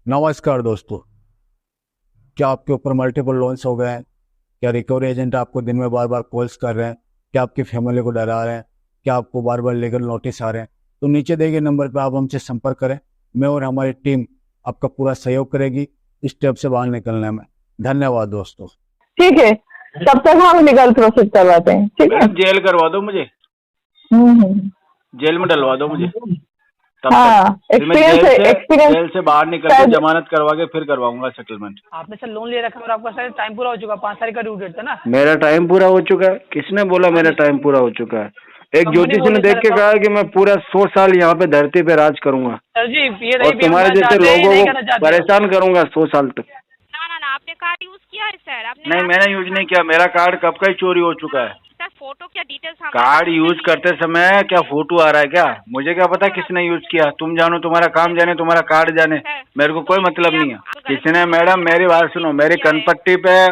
नमस्कार दोस्तों। क्या आपके ऊपर मल्टीपल लोन्स हो गए हैं? क्या रिकवरी एजेंट आपको दिन में बार बार कॉल्स कर रहे हैं? क्या आपकी फैमिली को डरा रहे हैं? क्या आपको बार बार लीगल नोटिस आ रहे हैं? तो नीचे दिए गए नंबर पर आप हमसे संपर्क करें। मैं और हमारी टीम आपका पूरा सहयोग करेगी इस स्टेप से बाहर निकलने में। धन्यवाद दोस्तों। ठीक है, तब तक हम लीगल प्रोसेस करवाते हैं। ठीक है, जेल करवा दो मुझे, हम्म। जेल में डलवा दो मुझे। तब हाँ, तक फिर मैं एक्सपीरियंस जेल से बाहर निकल के जमानत करवा के फिर करवाऊंगा सेटलमेंट। आपने सर लोन ले रखा है और आपका सर टाइम पूरा हो चुका, 5 तारीख का ड्यू डेट था ना। मेरा टाइम पूरा हो चुका है? किसने बोला मेरा टाइम पूरा हो चुका है? एक ज्योतिषी ने देख के कहा कि मैं पूरा 100 साल यहाँ पे धरती पे राज करूंगा सर जी, ये और तुम्हारे जैसे लोगों को परेशान करूंगा 100 साल तक। ना आपने कार्ड यूज किया है सर? आपने नहीं, मैंने यूज नहीं किया। मेरा कार्ड कब का ही चोरी हो चुका है। सर फोटो क्या डिटेल्स? कार्ड यूज करते समय क्या फोटो आ रहा है क्या? मुझे क्या पता किसने यूज किया? तुम जानो, तुम्हारा काम जाने, तुम्हारा कार्ड जाने, मेरे को कोई मतलब नहीं है। किसने? मैडम मेरी बात सुनो, मेरी कनपट्टी पे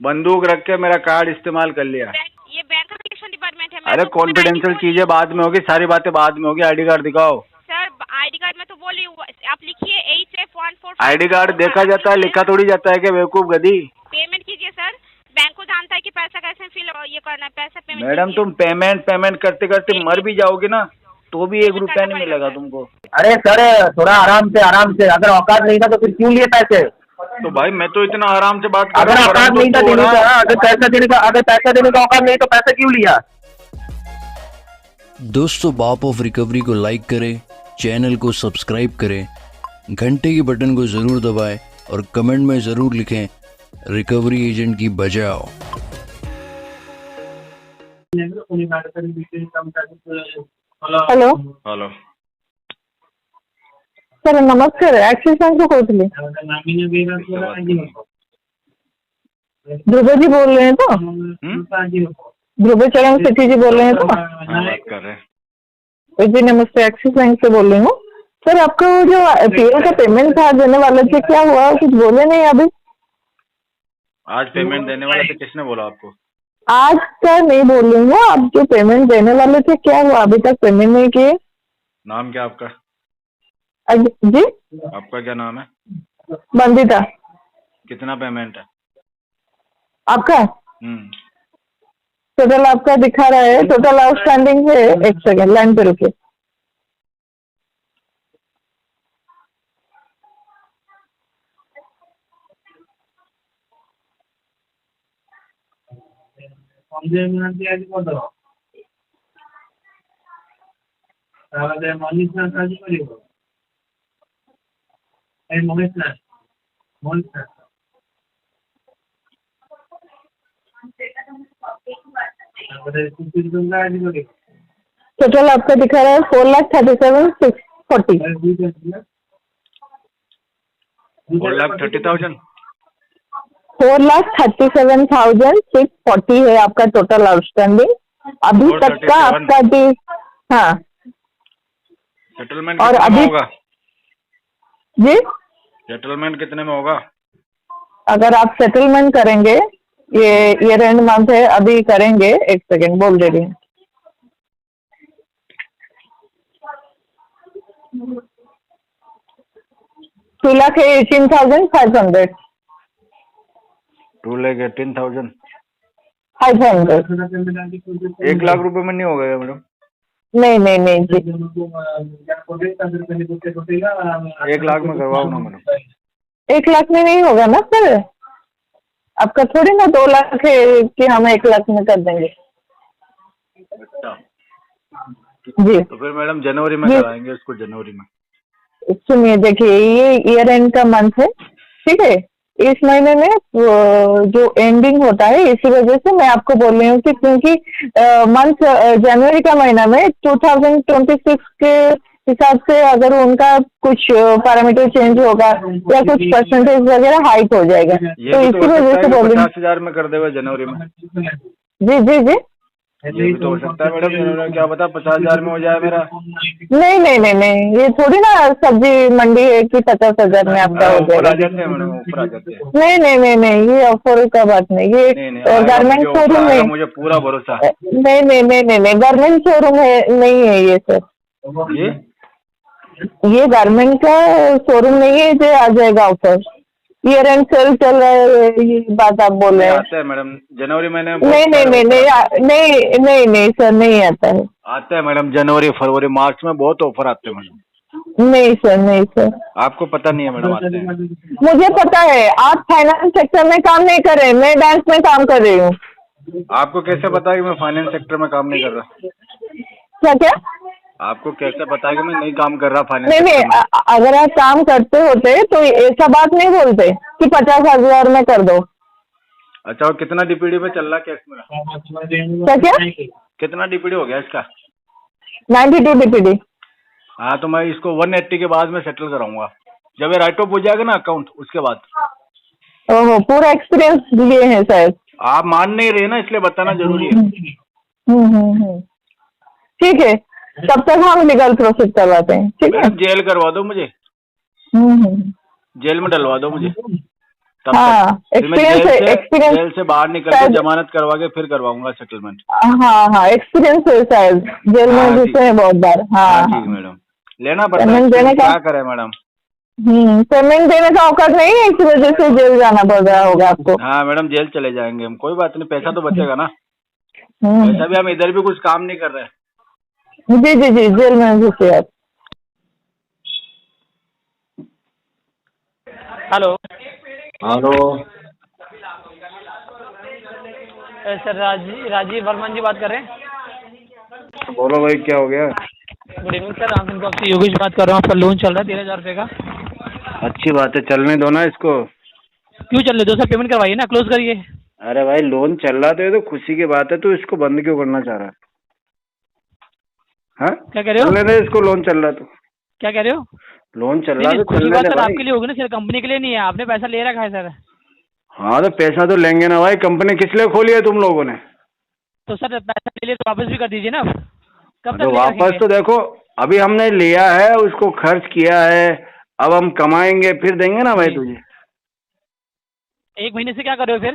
बंदूक रख के मेरा कार्ड इस्तेमाल कर लिया। ये बैंक एप्लीकेशन डिपार्टमेंट है। अरे कॉन्फिडेंशियल चीजें बाद में होगी, सारी बातें बाद में होगी। आईडी कार्ड दिखाओ। सर आईडी कार्ड में तो बोल रही हूँ, आप लिखिए HF14। आईडी कार्ड देखा जाता है, लिखा थोड़ी जाता है क्या बेवकूफ गधी? पेमेंट कीजिए सर, बैंक को जानता है कि पैसा कैसे फिल ये करना है। पैसा पेमेंट मैडम तुम पेमेंट करते करते मर भी जाओगे ना तो भी 1 रुपया नहीं मिलेगा तुमको। अरे सर थोड़ा आराम से, अगर औकात नहीं था तो फिर क्यों लिए पैसे? तो भाई मैं तो इतना आराम से बात कर अगर रहा हूँ। औकात नहीं था देने का, अगर पैसा देने का औकात नहीं तो पैसा क्यों लिया? दोस्तों, बाप ऑफ रिकवरी को लाइक करें, चैनल को सब्सक्राइब करें, घंटे के बटन को ज़रूर दबाएं और कमेंट में ज़रूर लिखें रिकवरी एजेंट की बजाओ। हेलो हेलो सर, नमस्कार। एक्सिस बैंक से कौन? ध्रुव जी बोल रहे हैं तो? ध्रुव चरण सेठी जी बोल रहे हैं तो? बात कर रहे हैं। जी नमस्ते, एक्सिस बैंक से बोल रही हूँ। सर आपका वो जो पीएल का पेमेंट था देने वाले थे, क्या हुआ? कुछ बोले नहीं अभी। आज पेमेंट देने वाले थे, किसने बोला आपको? आज का नहीं बोल रही हूँ, आप जो पेमेंट देने वाले थे क्या हुआ? अभी तक पेमेंट नहीं किए। नाम क्या आपका? जी आपका क्या नाम है? बंदिता। कितना पेमेंट है आपका? हम्म। टोटल आपका दिखा रहा है, टोटल आउटस्टैंडिंग है। एक सेकंड लाइन पे रुकिए। टोटल आपका दिखा रहा है 4,37,640। 4,30,000। 4,37,640 है आपका टोटल आउटस्टैंडिंग अभी तक का आपका। हाँ, सेटलमेंट और कितने में अभी होगा? जी सेटलमेंट कितने में होगा? अगर आप सेटलमेंट करेंगे, ये ईयर एंड मंथ है, अभी करेंगे। एक सेकंड बोल दे रही हूँ। $2,18,500। 2,18,000। 500। 1 लाख रुपए में नहीं होगा क्या मैडम? नहीं जी। 1 लाख में करवाओ ना मैडम। 1 लाख में नहीं होगा ना सर, आपका थोड़ी ना 2 लाख है कि हम 1 लाख में कर देंगे। अच्छा जी तो फिर मैडम जनवरी में कराएंगे इसको, जनवरी में। सुनिए, देखिए ये ईयर एंड का मंथ है, ठीक है। इस महीने में जो एंडिंग होता है, इसी वजह से मैं आपको बोल रही हूँ कि क्योंकि मंथ जनवरी का महीना में 2026 के हिसाब से अगर उनका कुछ पैरामीटर चेंज होगा या कुछ परसेंटेज वगैरह हाइक हो जाएगा, तो इसी वजह से बोल रही हूँ। 50,000 में कर देगा जनवरी में। जी ये भी तो हो सकता है मैडम, जनवरी में क्या पता 50,000 में हो जाए मेरा। नहीं, ये थोड़ी ना सब्जी मंडी है कि 50,000 में आपका हो जाएगा। ऊपर आ जाते हैं मैडम, ऊपर आ जाते हैं। नहीं, ये ऑफर का बात नहीं, ये गारमेंट शोरूम है। मुझे पूरा भरोसा। नहीं, गारमेंट शोरूम है, नहीं है ये सर। ये ये गारमेंट का शोरूम नहीं है जो आ जाएगा ऑफर। ईयर एंड सेल चल रहा है, ये बात आप बोल रहे हैं। आता है मैडम, जनवरी महीने में नहीं नहीं नहीं नहीं नहीं नहीं नहीं सर, नहीं आता है। आता है मैडम, जनवरी फरवरी मार्च में बहुत ऑफर आते हैं मैडम। नहीं सर, नहीं सर, आपको पता नहीं है मैडम, आते हैं। मुझे पता है। आप फाइनेंस सेक्टर में काम नहीं कर रहे, मैं बैंक में काम कर रही हूँ। आपको कैसे पता है कि मैं फाइनेंस सेक्टर में काम नहीं कर रहा? क्या क्या? आपको कैसे पता है कि मैं नहीं काम कर रहा फाइनेंस नहीं नहीं, सेक्टर में? अगर आप काम करते होते तो ऐसा बात नहीं बोलते कि 50,000 में कर दो। अच्छा, और कितना डीपीडी में चल रहा है केस मेरा? क्या क्या? कितना डीपीडी हो गया इसका? 92 DPD। हाँ, तो मैं इसको 180 के बाद में सेटल कराऊंगा, जब ये राइट ऑफ हो जाएगा ना अकाउंट, उसके बाद। ओहो, पूरा एक्सपीरियंस लिए हैं शायद। आप मान नहीं रहे ना, इसलिए बताना जरूरी है। ठीक है, तब तक हम लीगल प्रोसेस करवाते हैं, ठीक है। मैडम जेल करवा दो मुझे, हम्म। जेल में डलवा दो मुझे, तब हाँ, तक फिर मैं जेल से बाहर निकल के जमानत करवा के फिर करवाऊंगा सेटलमेंट। हाँ हाँ, एक्सपीरियंस है शायद, जेल में घुसे हैं बहुत बार। हाँ ठीक मैडम, लेना पड़ता है, पेमेंट देने का क्या करें मैडम। पेमेंट देने का औकात नहीं है, इस वजह से जेल जाना पड़ रहा होगा आपको। हाँ मैडम, जेल चले जाएंगे हम, कोई बात नहीं, पैसा तो बचेगा ना। पैसा भी हम इधर भी कुछ काम नहीं कर रहे हैं। जी जी जी, जेल में घुसे आप। Hello hello sir, Rajiv Varman ji बात कर रहे हैं। बोलो भाई, क्या हो गया? गुड इवनिंग सर, रामसन को आपसे योगेश बात कर रहा हूँ। आपका लोन चल रहा है 13,000 रुपये का। अच्छी बात है, चलने दो ना इसको। क्यों चलने दो सर? पेमेंट करवाइए ना, क्लोज करिए। अरे भाई, लोन चल रहा तो ये तो खुशी की बात है, तू इसको बंद क्यों करना चाह रहा है? हाँ, क्या कह रहे हो? चलने दे इसको, लोन चल रहा तो। क्या कह रहे हो? लोन चल नहीं रहा नहीं, तो खुशी चलने बात दे सर भाई। आपके लिए होगी ना सर, कंपनी के लिए नहीं है। आपने पैसा ले रखा है सर। हाँ, तो पैसा तो लेंगे ना भाई, कंपनी किस लिए खोली है तुम लोगों ने? तो सर पैसा ले लिए तो वापस भी कर दीजिए ना। कब तो तक वापस तो देखो, अभी हमने लिया है, उसको खर्च किया है, अब हम कमाएंगे फिर देंगे ना भाई तुझे। 1 महीने से क्या कर रहे हो फिर?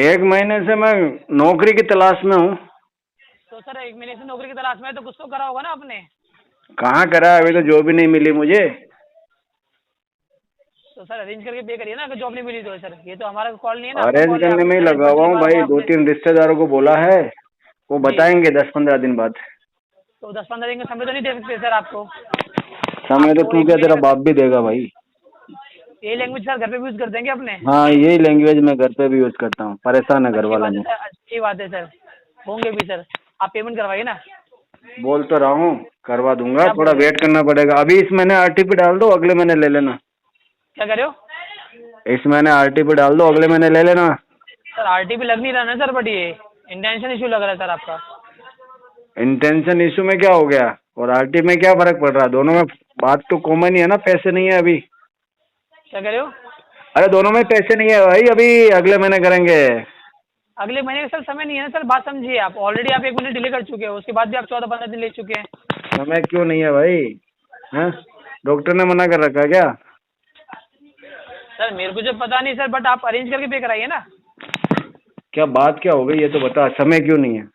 1 महीने से मैं नौकरी की तलाश में हूँ। तो सर 1 महीने से नौकरी की तलाश में है, तो कुछ तो करा होगा ना आपने। कहाँ करा, अभी तो जॉब ही नहीं मिली मुझे। तो सर अरेंज करके पे करिए ना, अगर जॉब नहीं मिली तो। सर ये तो हमारा कॉल नहीं है ना। अरेंज करने में ही लगा हुआ हूँ भाई, 2-3 रिश्तेदारों को बोला है, वो बताएंगे 10-15 दिन बाद। तो 10-15 दिन का समय तो नहीं दे सकते सर आपको। समय तो तू क्या, तेरा बाप भी देगा भाई। ये लैंग्वेज सर घर पे भी यूज कर देंगे अपने। हाँ, यही लैंग्वेज मैं घर पे भी यूज करता हूँ, परेशान है घर वाला में। अच्छी बात है सर, होंगे भी सर। आप पेमेंट करवाइए ना। बोल तो रहा हूँ, करवा दूंगा, थोड़ा वेट करना पड़ेगा। अभी इस महीने आरटीपी डाल दो, अगले महीने ले लेना। क्या कर रहे हो? इस महीने आरटीपी डाल दो, अगले महीने ले लेना। सर आरटीपी लग नहीं रहा ना सर, बट ये इंटेंशन इशू लग रहा है सर आपका। इंटेंशन इशू में क्या हो गया और आरटीपी में क्या फर्क पड़ रहा है? दोनों में बात तो कॉमन ही है ना, पैसे नहीं है अभी। क्या कह रहे हो? अरे दोनों में पैसे नहीं है भाई, अभी अगले महीने करेंगे। अगले महीने का सर समय नहीं है ना सर, बात समझिए आप। ऑलरेडी आप 1 महीने डिले कर चुके हो, उसके बाद भी आप 14-15 दिन ले चुके हैं। समय क्यों नहीं है भाई? हैं, डॉक्टर ने मना कर रखा क्या? सर मेरे को जो पता नहीं सर, बट आप अरेंज करके पे कराइए ना। क्या बात क्या हो गई ये तो बता, समय क्यों नहीं है?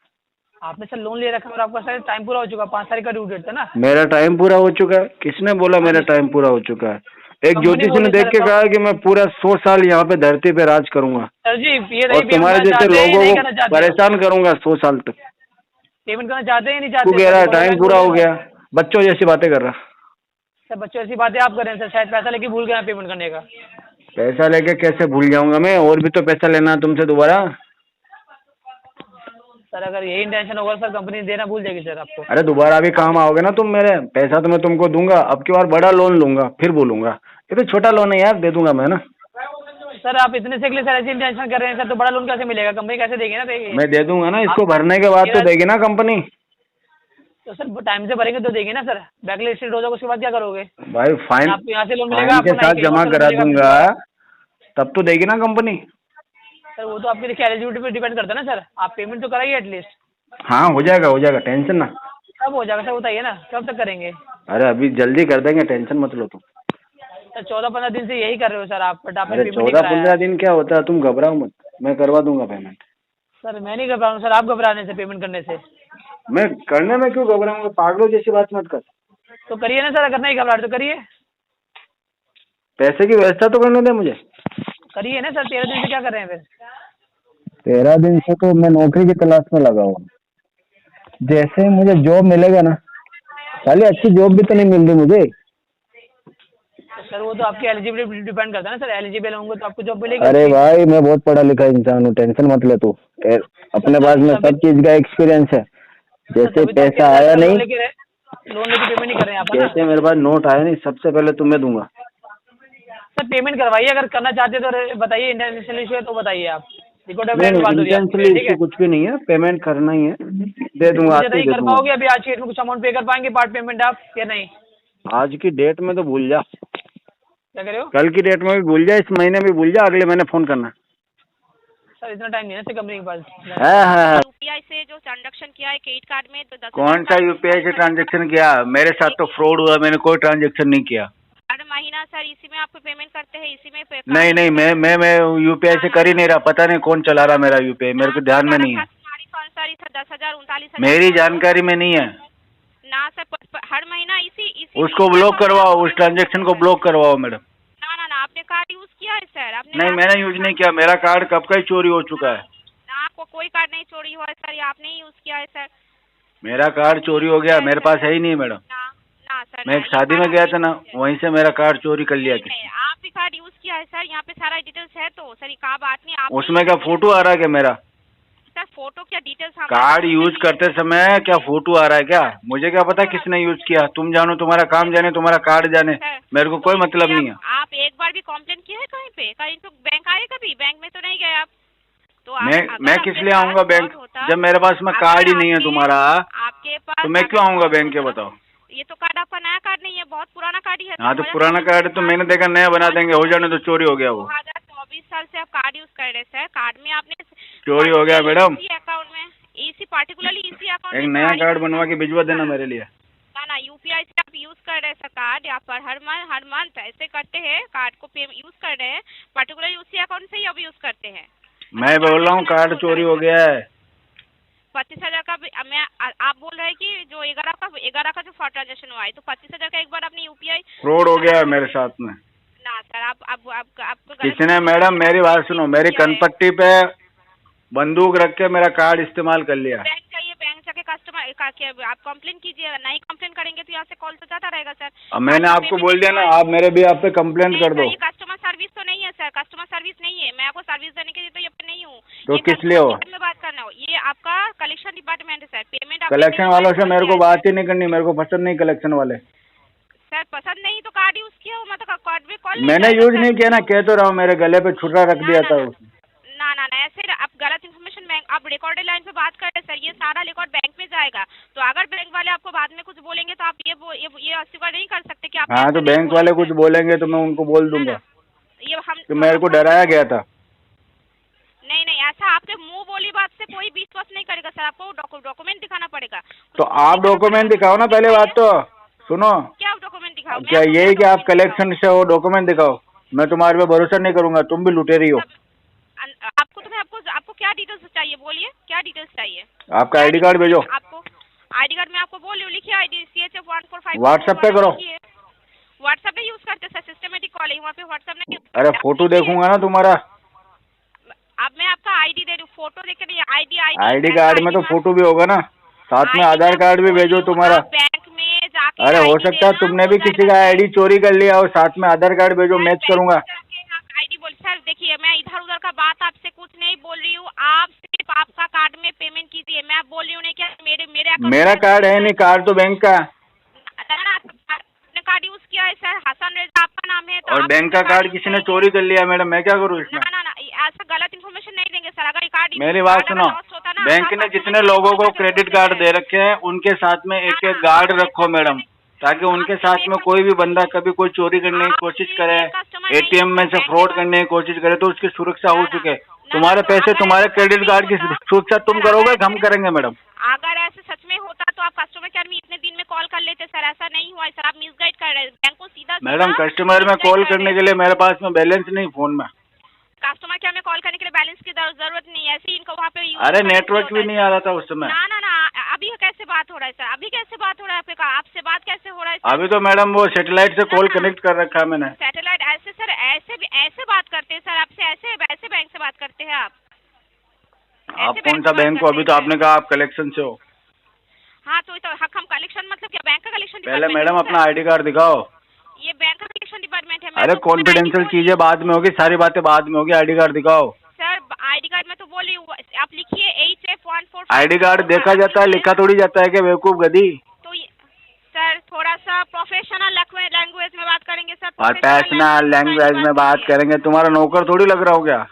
आपने सर लोन ले रखा है और आपका सर टाइम पूरा हो चुका, 5 तारीख का ड्यू डेट था ना। मेरा टाइम पूरा हो चुका है? किसने बोला मेरा टाइम पूरा हो चुका है? एक ज्योतिषी ने देख के कहा कि मैं पूरा 100 साल यहाँ पे धरती पे राज करूंगा सर जी। ये और तुम्हारे जैसे लोगों को परेशान करूंगा 100 साल तक। पेमेंट करना चाहते हैं नहीं चाहते? तू कह रहा है टाइम पूरा हो गया, बच्चों जैसी बातें कर रहा। सर बच्चों ऐसी बातें आप कर रहे हैं सर, शायद पैसा लेके भूल गए पेमेंट करने का। पैसा लेके कैसे भूल जाऊंगा मैं? और भी तो पैसा लेना है तुमसे दोबारा। सर अगर यही इंटेंशन होगा सर, कंपनी देना भूल जाएगी सर आपको। अरे दोबारा भी काम आओगे ना तुम मेरे, पैसा तो मैं तुमको दूंगा। अब की बार बड़ा लोन लूंगा फिर बोलूंगा, ये तो छोटा लोन है यार, दे दूंगा मैं ना। सर आप इतने से के लिए सर ऐसी इंटेंशन कर रहे हैं सर, तो बड़ा लोन कैसे मिलेगा? कंपनी कैसे देगी ना? देगी। मैं दे दूंगा ना, इसको भरने के बाद तो देगी ना कंपनी। तो सर टाइम से भरेंगे तो देगी ना सर। बैकलिस्ट हो जाओगे उसके बाद क्या करोगे? भाई फाइन आपको यहाँ से लोन मिलेगा के साथ जमा करा दूंगा, तब तो देगी ना कंपनी। सर वो तो आपकी देखिए एलिजिबिलिटी पे डिपेंड करता है ना सर। आप पेमेंट तो कराइए एटलीस्ट। हाँ हो जाएगा, टेंशन ना। कब हो जाएगा सर बताइए ना, कब तक करेंगे? अरे अभी जल्दी कर देंगे, टेंशन मत लो तुम। सर 14-15 दिन से यही कर रहे हो सर आप, बट आपने अरे पेमेंट नहीं 14-15 कराया। दिन क्या होता है, तुम घबराओ मत, मैं करवा दूंगा पेमेंट। सर मैं नहीं घबरा रहा हूँ सर, आप घबराने से, पेमेंट करने से। मैं करने में क्यों घबराऊंगा? पागलों जैसी बात मत कर। तो करिए ना सर, करना ही घबराहट तो करिए, पैसे की व्यवस्था तो करने दे मुझे। करिए ना सर। 13 दिन से क्या कर रहे हैं फिर? 13 दिन से तो मैं नौकरी की तलाश में लगा हुआ हूँ। जैसे ही मुझे जॉब मिलेगा ना, खाली अच्छी जॉब भी तो नहीं मिल रही मुझे। तो सर वो तो आपकी एलिजिबिलिटी डिपेंड करता है ना सर, एलिजिबल होंगे तो आपको जॉब मिलेगी। अरे भाई मैं बहुत पढ़ा लिखा इंसान हूँ, टेंशन मत ले तू। अपने पास में सब चीज का एक्सपीरियंस है। जैसे पैसा आया नहीं, लोन लेके पेमेंट नहीं कर रहे हैं आप, है ना? जैसे मेरे पास नोट आया नहीं, सबसे पहले तुम्हें दूंगा। सर पेमेंट करवाइए, अगर करना चाहते हो तो बताइए, इंटरनेशनल इशू है तो बताइए आप। रिकॉर्ड नहीं इंटेंशनली ठीक है, इशू कुछ भी नहीं है, पेमेंट करना ही है, दे दूंगा, आज ही दे कर दूंगा। पाओगे अभी आज की डेट में कुछ अमाउंट पे कर पाएंगे पार्ट पेमेंट आप या नहीं? आज की डेट में तो भूल जा, क्या कह रहे हो कल की डेट में भी भूल जा, इस महीने में भूल जा, अगले महीने फोन करना। सर? इतना टाइम नहीं है ना कंपनी के पास। है। यूपीआई से जो ट्रांजैक्शन किया है क्रेडिट कार्ड में, तो 10,000 कौन सा यूपीआई से ट्रांजेक्शन किया? मेरे साथ तो फ्रॉड हुआ, मैंने कोई ट्रांजेक्शन नहीं किया। हर महीना सर इसी में आपको पेमेंट करते हैं, इसी में नहीं मैं यूपीआई से कर ही नहीं रहा, पता नहीं कौन चला रहा मेरा यूपीआई, मेरे को ध्यान में नहीं है, हमारी फंसारी था 10,000 39,000 मेरी जानकारी में नहीं है ना सर। हर महीना इसी उसको ब्लॉक करवाओ, उस ट्रांजेक्शन को ब्लॉक करवाओ मैडम। ना आपने कार्ड यूज किया है सर? आपने नहीं मैंने यूज नहीं किया, मेरा कार्ड कब का ही चोरी हो चुका है। ना आपको कोई कार्ड नहीं चोरी हुआ है सर, ये आपने ही यूज किया है सर। मेरा कार्ड चोरी हो गया, मेरे पास है ही नहीं मैडम। ना सर, मैं एक शादी में गया था ना, वहीं से मेरा कार्ड चोरी कर लिया किसी ने। आप भी कार्ड यूज किया है सर, यहाँ पे सारा डिटेल्स है तो सर, कहा बात नहीं आप। उसमें क्या फोटो आ रहा है क्या मेरा? सर फोटो क्या डिटेल्स? कार्ड यूज करते समय क्या फोटो आ रहा है क्या? मुझे क्या पता किसने यूज किया, तुम जानो, तुम्हारा काम जाने, तुम्हारा कार्ड जाने, मेरे को कोई मतलब नहीं है। आप एक बार भी कंप्लेंट किया है कहीं पे? कहीं तो बैंक आए कभी? बैंक में तो नहीं गए आप तो? मैं किस लिए आऊंगा बैंक, जब मेरे पास में कार्ड ही नहीं है तुम्हारा, आपके पास तो मैं क्यों आऊंगा बैंक? के बताओ। ये तो कार्ड आपका नया कार्ड नहीं है, बहुत पुराना कार्ड ही है। हाँ तो पुराना कार्ड तो मैंने देखा नया बना देंगे, हो जाने तो चोरी हो गया वो। 2024 साल से आप कार्ड यूज कर रहे हैं सर, कार्ड में आपने चोरी हो गया मैडम। अकाउंट में इसी पार्टिकुलरली इसी अकाउंट एक नया कार्ड बनवा के भिजवा देना मेरे लिए। ना यूपीआई से आप यूज कर रहे हैं सर कार्ड, यहाँ पर हर मंथ ऐसे करते हैं, कार्ड को यूज कर रहे हैं, पर्टिकुलरली उसी अकाउंट से ही अब यूज करते हैं। मैं बोल रहा हूँ कार्ड चोरी हो गया है। 25,000 का आप बोल रहे हैं कि जो 11 का जो फ्रॉड ट्रांजेक्शन हुआ है, तो 25,000 का एक बार आपने यूपीआई फ्रॉड हो गया है मेरे साथ में। ना सर, आपको किसने? मैडम मेरी बात सुनो, मेरी कनपट्टी पे बंदूक रख के मेरा कार्ड इस्तेमाल कर लिया। बैंक चाहिए, बैंक जाके कस्टमर का आप कंप्लेन कीजिए, नहीं कंप्लेन करेंगे तो यहाँ से कॉल तो जाता रहेगा सर। अब मैंने आपको बोल दिया ना, आप मेरे भी आप पे कंप्लेंट कर दो। ये कस्टमर सर्विस तो नहीं है सर, कस्टमर सर्विस नहीं है, मैं आपको सर्विस देने के लिए तो ये पे नहीं हूँ। तो किस लिए हो? में बात करना हो, ये आपका कलेक्शन डिपार्टमेंट है सर। पेमेंट कलेक्शन वालों से मेरे को बात ही नहीं करनी, मेरे को पसंद नहीं कलेक्शन वाले। सर पसंद नहीं तो कार्ड यूज किया हो, मतलब कार्ड में कॉल मैंने यूज नहीं किया ना, कह तो रहा हूँ, मेरे गले पे छुरा रख दिया था उसने। ना ऐसे आप गलत इन्फॉर्मेशन बैंक, आप रिकॉर्डेड लाइन पे बात कर रहे हैं सर, ये सारा रिकॉर्ड बैंक में जाएगा। तो अगर बैंक वाले आपको बाद में कुछ बोलेंगे तो आप ये अस्वीकार नहीं कर सकते कि आप। हाँ तो बैंक वाले कुछ बोलेंगे तो मैं उनको बोल दूंगा ये हम कि मेरे को डराया गया था। नहीं ऐसा आपके मुंह बोली बात से कोई विश्वास नहीं करेगा सर, आपको डॉक्यूमेंट दिखाना पड़ेगा। तो आप डॉक्यूमेंट दिखाओ ना, पहले बात तो सुनो। क्या डॉक्यूमेंट दिखाओ? क्या यही कि आप कलेक्शन से हो, डॉक्यूमेंट दिखाओ। मैं तुम्हारे पे भरोसा नहीं करूंगा, तुम भी लुटेरी हो। आपको क्या डिटेल्स चाहिए, बोलिए क्या डिटेल्स चाहिए? आपका आईडी कार्ड भेजो। आपको आईडी कार्ड में आपको बोल रही हूँ, लिखिए आईडी CHF 145। व्हाट्सएप पे करो। व्हाट्सएप नहीं यूज करते सर, सिस्टमेटिक कॉल है वहाँ पे, व्हाट्सएप नहीं। अरे फोटो देखूंगा ना तुम्हारा। अब मैं आपका आईडी दे रही हूँ, फोटो देख के नहीं, आईडी कार्ड में तो फोटो भी होगा ना, साथ में आधार कार्ड भी भेजो तुम्हारा। बैंक में जाके अरे हो सकता है तुमने भी किसी का आईडी चोरी कर लिया और साथ में आधार कार्ड भेजो, मैच करूंगा। आईडी बोल सर, देखिए मैं इधर उधर का बात आपसे कुछ नहीं बोल रही हूँ, आप सिर्फ आपका कार्ड में पेमेंट कीजिए। मैं बोल रही हूँ नहीं क्या मेरा कार्ड है नहीं, कार्ड तो बैंक का। आपने कार्ड यूज किया है सर, हसन रेजा आपका नाम है। और बैंक का कार्ड किसी ने चोरी कर लिया मैडम, मैं क्या करूँ इसमें? ना ऐसा गलत इन्फॉर्मेशन नहीं देंगे सर। अगर कार्ड, मेरी बात सुनो, बैंक ने जितने लोगों को क्रेडिट कार्ड दे रखे हैं उनके साथ में एक एक गार्ड रखो मैडम, ताकि उनके साथ में कोई भी बंदा कभी कोई चोरी करने की कोशिश करे, ATM में से फ्रॉड करने की कोशिश करे तो उसकी सुरक्षा हो चुके। तुम्हारे पैसे, तुम्हारे क्रेडिट कार्ड की सुरक्षा तुम करोगे, हम करेंगे मैडम। अगर ऐसे सच में होता तो आप कस्टमर केयर में इतने दिन में कॉल कर लेते सर, ऐसा नहीं हुआ है सर, आप मिसगाइड कर रहे हैं बैंक को सीधा। मैडम कस्टमर में कॉल करने के लिए मेरे पास में बैलेंस नहीं फोन में। कस्टमर कस्टमर केयर में कॉल करने के लिए बैलेंस की जरूरत नहीं है, ऐसे ही इनको वहाँ पे अरे नेटवर्क भी नहीं आ रहा था उस समय। ना अभी कैसे बात हो रहा है सर, अभी कैसे बात हो रहा है आपके, आपसे बात कैसे हो रहा है? अभी तो मैडम वो सैटेलाइट से कॉल कनेक्ट कर रखा है मैंने। सैटेलाइट ऐसे सर, ऐसे बात करते हैं सर आपसे, ऐसे बैंक से बात करते हैं आप कौन सा बैंक हो? अभी तो आपने कहा आप कलेक्शन से हो। हाँ तो हम कलेक्शन मतलब क्या, बैंक का कलेक्शन पहले मैडम अपना ID कार्ड दिखाओ। ये बैंक का कलेक्शन डिपार्टमेंट है। अरे कॉन्फिडेंशियल चीजें बाद में होगी, सारी बातें बाद में होगी। ID कार्ड दिखाओ। सर ID कार्ड में तो बोली आप लिखिए HF145। ID कार्ड देखा जाता है, लिखा थोड़ी जाता है कि बेवकूफ गधी। तो सर थोड़ा सा प्रोफेशनल लैंग्वेज में बात करेंगे सर। प्रोफेशनल लैंग्वेज में बात करेंगे, तुम्हारा नौकर थोड़ी लग रहा हो क्या?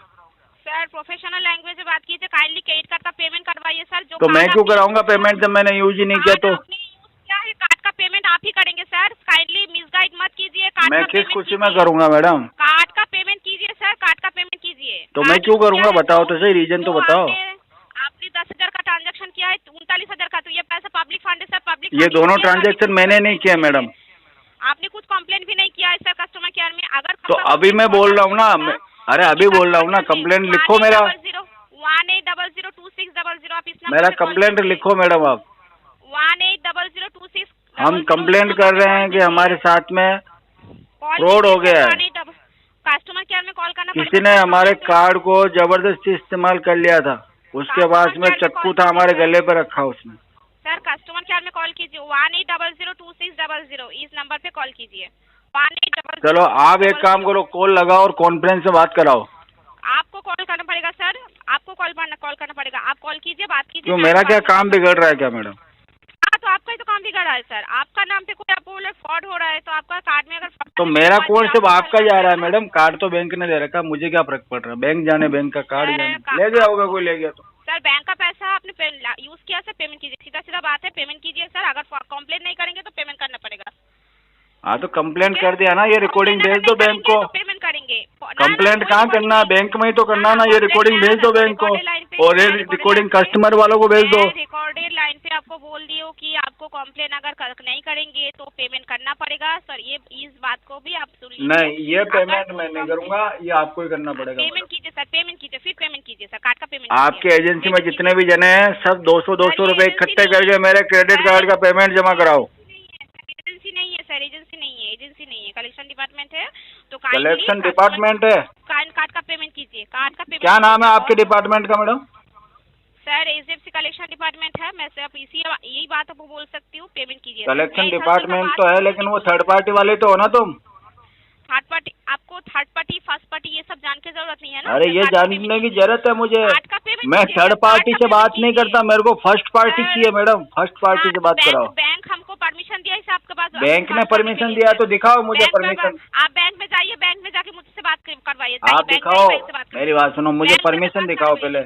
सर प्रोफेशनल लैंग्वेज में बात कीजिए, काइंडली क्रेडिट कार्ड का पेमेंट करवाइए सर। जो तो मैं क्यों कराऊंगा पेमेंट जब मैंने यूज ही नहीं किया? तो क्या है, कार्ड का पेमेंट आप ही करेंगे सर, काइंडली मिसगाइड मत कीजिए। मैं किस खुशी में करूंगा मैडम? कार्ड का पेमेंट कीजिए सर, कार्ड का पेमेंट कीजिए। तो मैं क्यों करूंगा बताओ तो सही, रीजन तो बताओ। आपने 10,000 का ट्रांजैक्शन किया है, 39,000 का, तो ये पैसा पब्लिक फंड है सर। पब्लिक ये दोनों ट्रांजेक्शन मैंने नहीं किया मैडम। आपने कुछ कंप्लेंट भी नहीं किया है सर कस्टमर केयर में। अगर तो अभी मैं बोल रहा हूँ ना, अरे अभी बोल रहा हूँ ना, कंप्लेंट लिखो मेरा। 18002600 आप इस नंबर मेरा पे कॉल कंप्लेंट कीजिए। लिखो मैडम आप। 180026। हम कंप्लेंट कर रहे हैं कि हमारे साथ में फ्रॉड हो गया है। कस्टमर केयर में कॉल करना किसी ने हमारे कार्ड को जबरदस्ती इस्तेमाल कर लिया था, उसके पास में चक्कू था हमारे गले पे रखा उसने। सर कस्टमर केयर में कॉल कीजिए, 18002600 इस नंबर पे कॉल कीजिए। 1800। चलो आप एक काम करो, कॉल लगाओ और कॉन्फ्रेंस से बात कराओ। आपको कॉल करना पड़ेगा सर, आपको कॉल करना पड़ेगा। आप कॉल कीजिए, बात कीजिए। क्यों, मेरा क्या काम बिगड़ रहा है क्या मैडम? हाँ तो आपका ही तो काम बिगड़ रहा है सर, आपका नाम पे कोई आपको फ्रॉड हो रहा है तो आपका कार्ड में अगर तो मेरा कौन सिर्फ आपका जा रहा है मैडम? कार्ड तो बैंक ने दे रखा, मुझे क्या फर्क पड़ रहा है? बैंक जाने, बैंक का कार्ड जाने, ले गया होगा कोई, ले गया तो। सर बैंक का पैसा आपने यूज किया सर, पेमेंट कीजिए। सीधा सीधा बात है, पेमेंट कीजिए सर। अगर कंप्लेंट नहीं करेंगे तो पेमेंट करना पड़ेगा। हाँ तो कंप्लेंट कर दिया ना, ये रिकॉर्डिंग भेज दो बैंक को। पेमेंट करेंगे। कंप्लेंट कहाँ करना है? बैंक में ही तो करना ना। ये रिकॉर्डिंग भेज दो बैंक को, और ये रिकॉर्डिंग कस्टमर वालों को भेज दो। रिकॉर्डेड लाइन पे आपको बोल दियो कि आपको कंप्लेन अगर नहीं करेंगे तो पेमेंट करना पड़ेगा सर। ये इस बात को भी आप सुन लीजिए। नहीं, ये पेमेंट मैं नहीं करूंगा, ये आपको ही करना पड़ेगा। पेमेंट कीजिए सर, पेमेंट कीजिए, फिर पेमेंट कीजिए सर, कार्ड का पेमेंट। आपके एजेंसी में जितने भी जने हैं सब 200 रुपए इकट्ठे करके मेरे क्रेडिट कार्ड का पेमेंट जमा कराओ। एजेंसी नहीं है सर, एजेंसी नहीं है, कलेक्शन डिपार्टमेंट है। तो कलेक्शन डिपार्टमेंट है, कार्ड का पेमेंट कीजिए, कार्ड का पेमेंट। क्या नाम है आपके डिपार्टमेंट का madam? Sir HDFC collection department है। मैं सिर्फ यही बात आपको बोल सकती हूँ, पेमेंट कीजिए। कलेक्शन डिपार्टमेंट तो है, लेकिन वो थर्ड पार्टी वाले तो हो ना तुम? थर्ड पार्टी, आपको थर्ड पार्टी फर्स्ट पार्टी ये सब जान के जरूरत नहीं है ना। अरे ये जानने की जरूरत है मुझे। मैं थर्ड पार्टी से बात नहीं करता, मेरे को फर्स्ट पार्टी चाहिए मैडम। फर्स्ट पार्टी से बात कराओ। बैंक हमको परमिशन दिया है आपके पास? बैंक ने परमिशन दिया तो दिखाओ मुझे परमिशन। आप बैंक में जाइए, बैंक में जाके मुझसे बात करवाइए। आप दिखाओ, मेरी बात सुनो, मुझे परमिशन दिखाओ पहले।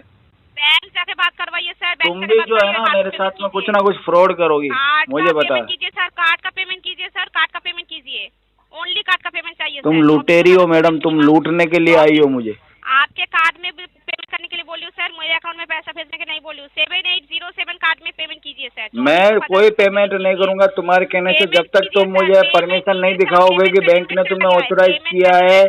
बैंक जाके बात करवाइए सर। तुम भी जो है ना मेरे साथ में कुछ ना कुछ फ्रॉड करोगी, मुझे बता। कीजिए सर, कार्ड का पेमेंट कीजिए सर, कार्ड का पेमेंट कीजिए। ओनली कार्ड का पेमेंट चाहिए। तुम लुटेरी हो मैडम, तुम लूटने के लिए आई हो मुझे। आपके कार्ड में पेमेंट करने के लिए बोली हूँ सर, मेरे अकाउंट में पैसा भेजने के नहीं बोली हूँ। 7807 कार्ड में पेमेंट कीजिए सर। मैं कोई पेमेंट नहीं करूंगा तुम्हारे कहने से, जब तक तुम मुझे परमिशन नहीं दिखाओगे कि बैंक ने तुम्हें ऑथोराइज किया है,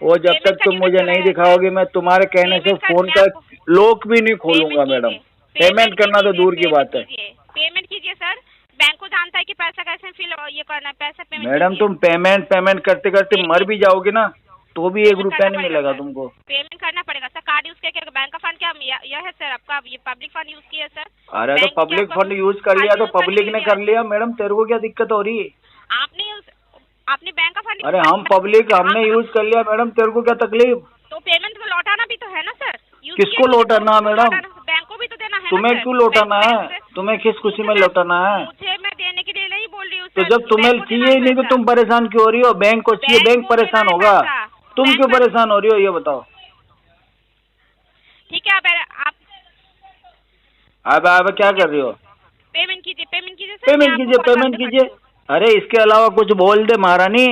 वो जब तक तुम मुझे नहीं दिखाओगे मैं तुम्हारे कहने से फोन का लॉक भी नहीं खोलूंगा मैडम। पेमेंट करना तो दूर की बात है। पेमेंट कीजिए सर, बैंक को जानता है कि पैसा कैसे फिल ये करना है। पैसा पेमेंट मैडम तुम पेमेंट करते करते मर भी जाओगे ना तो भी 1 रुपया नहीं मिलेगा तुमको। पेमेंट करना पड़ेगा सर। कार्ड यूज करके बैंक का फंड क्या यह है सर आपका? ये पब्लिक फंड यूज किया सर। अरे तो पब्लिक फंड यूज कर लिया तो पब्लिक ने कर लिया मैडम, तेरे को क्या दिक्कत हो रही है? आपने बैंक का फंड। अरे हम पब्लिक, हमने यूज कर लिया मैडम, तेरे को क्या तकलीफ? तो पेमेंट में लौटाना भी तो है ना सर। किसको लौटाना है मैडम? बैंक को भी तो देना है। तुम्हें क्यों लौटाना है? तुम्हें किस खुशी में लौटाना है? मुझे मैं देने के लिए नहीं बोल रही हूँ। तो जब तुम्हें चाहिए ही नहीं तो तुम परेशान क्यों हो रही हो? बैंक को चाहिए, बैंक परेशान होगा। तुम क्यों परेशान हो रही हो ये बताओ? ठीक है आप अब क्या कर रही हो? पेमेंट कीजिए, पेमेंट कीजिए सर। पेमेंट कीजिए। अरे इसके अलावा कुछ बोल दे महारानी।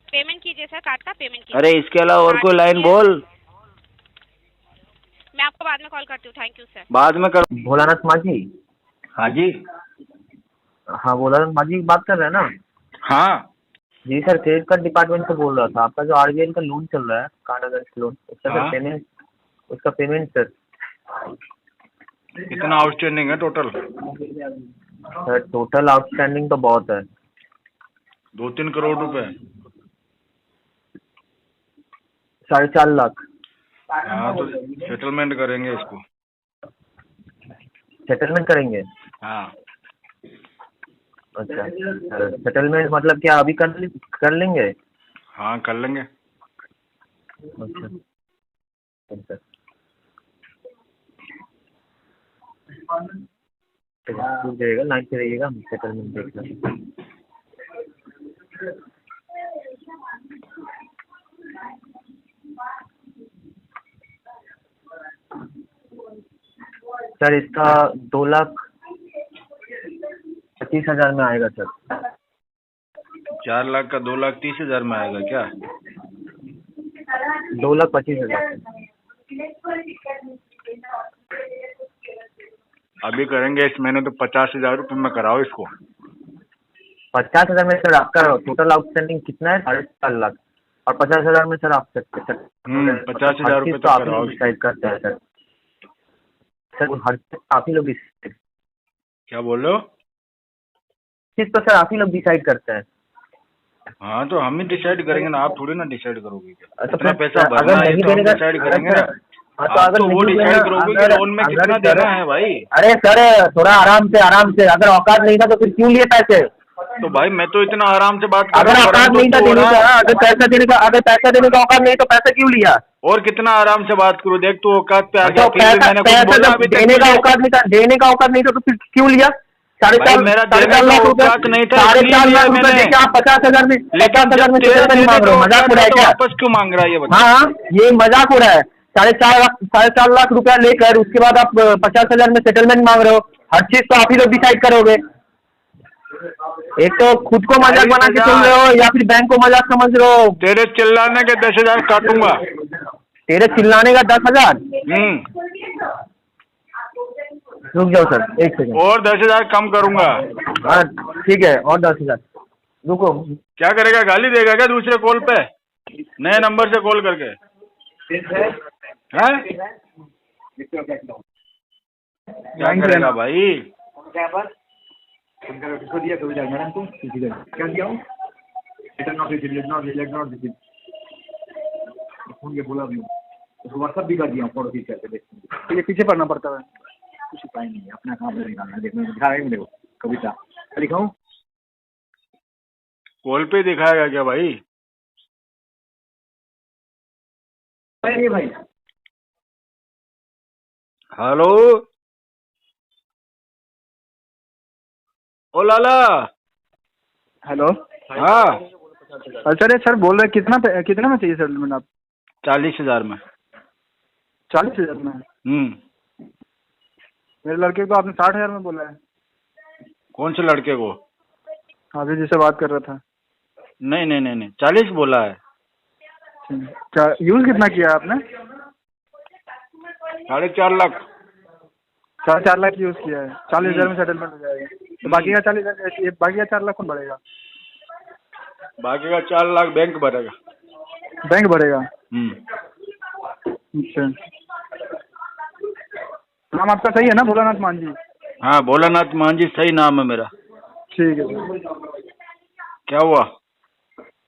पेमेंट कीजिए सर, कार्ड का पेमेंट कीजिए। अरे इसके अलावा और कोई लाइन बोल। मैं आपको बाद में कॉल करती हूँ। Thank you sir. बाद में कर। भोलानाथ माझी। हाँ जी। हाँ भोलानाथ माझी बात कर रहे हैं ना? हाँ जी सर, क्रेडिट कार्ड डिपार्टमेंट से बोल रहा था। आपका जो आरबीएल का लोन चल रहा है, कार्ड अगेंस्ट लोन, उसका हाँ। सर पेमेंट, उसका पेमेंट सर। कितना आउटस्टैंडिंग है टोटल? सर टोटल आउटस्टैंडिंग तो बहुत है। 2-3 करोड़ रुपए। 4.5 लाख। हाँ तो सेटलमेंट करेंगे इसको। सेटलमेंट करेंगे? हाँ। अच्छा सर, सेटलमेंट मतलब क्या अभी कर लेंगे? हाँ कर लेंगे। अच्छा सर, रुक जाइएगा, लाइन पे रहिएगा, हम सेटलमेंट देख लेंगे। सर इसका 2,25,000 में आएगा सर। 4 लाख का 2,30,000 में आएगा क्या? 2,25,000। अभी करेंगे इस महीने तो 50,000 रुपये में कराओ इसको। 50,000 में सर आपका टोटल आउटस्टैंडिंग कितना है? 4.5 लाख। और 50,000 में सर आप सकते सर 50,000 रुपये तो तक आप ही कराओ। लोग डिसाइड करते हैं सर। सर हर चीज आप ही लोग डिसाइड, क्या बोल रहे हो? चीज तो सर आप ही लोग डिसाइड करते हैं। हाँ तो हम ही डिसाइड करेंगे ना, आप थोड़ी ना डिसाइड करोगे। तो कितना फिर पैसा भरना अगर है नहीं तो हम देने का, डिसाइड करेंगे ना। हाँ तो आप अगर तो वो नहीं डिसाइड देना, करोगे कि लोन में कितना देना है भाई। अरे सर थोड़ा आराम से, अगर औकात नहीं था तो फिर क्यों लिए पैसे? तो भाई मैं तो इतना आराम से बात कर अगर रहा हूँ, औकात गरम नहीं था तो हो देने रहा का, है। अगर पैसा देने का औकात नहीं तो पैसा क्यों लिया? और कितना आराम से बात करूँ, देख तू औकात पे आ गया, तो फिर भी मैंने कुछ पैसा बोला जब अभी तक देने का तुझे? औकात नहीं था, तो फिर क्यों लिया? भाई मेरा देने का लाख रुपए, औकात नहीं था, 4.5 इसलिए लाख मैंने। रुपए देके आप 50,000 में, लेकिन 50,000 में जब तेरे सेटलमेंट मांग रहे हो? मजाक हो रहा है तो क्या? वापस क्यों मांग रहा है ये बता? हाँ ये मजाक हो रहा है। 4.5 लाख रुपया लेकर उसके बाद आप 50,000 में सेटलमेंट मांग रहे हो। हर चीज तो आप ही लोग डिसाइड करोगे। एक तो खुद को मजाक बना के सुन रहे हो या फिर बैंक को मजाक समझ रहे हो? तेरे चिल्लाने के 10,000 काटूंगा। तेरे चिल्लाने का 10,000? रुक जाओ सर, एक सेकंड। और 10,000 कम करूंगा। हाँ ठीक है, और 10,000 रुको। क्या करेगा, गाली देगा क्या दूसरे कॉल पे, नए नंबर से कॉल करके? हैं? क्या करेगा भाई? व्हाट्सअप भी कर दिया, फोटो खींच करके देखते हैं। पीछे पढ़ना पड़ता है, कुछ उपाय नहीं है, अपना काम में निकालना। देखो दिखाएंगे मेरे को कविता लिखाऊं, कॉल पे दिखाएगा क्या भाई? नहीं भाई। हेलो ओ लाला। हेलो हाँ सर बोल रहे कितना में चाहिए सेटलमेंट? आप 40,000 में। 40,000 में? मेरे लड़के को आपने 60,000 में बोला है। कौन से लड़के को? अभी जिससे बात कर रहा था। नहीं 40 बोला है। क्या यूज कितना किया आपने? 4.5 लाख। 4.5 लाख यूज किया है। 40,000 में सेटलमेंट हो जाएगा। तो बाकी का 40,000, बाकी का 4 लाख कौन भरेगा? बाकी का 4 लाख बैंक भरेगा। बैंक भरेगा? अच्छा, नाम आपका सही है ना, भोलानाथ मांझी? हाँ भोलानाथ मांझी सही नाम है मेरा। ठीक है। क्या हुआ?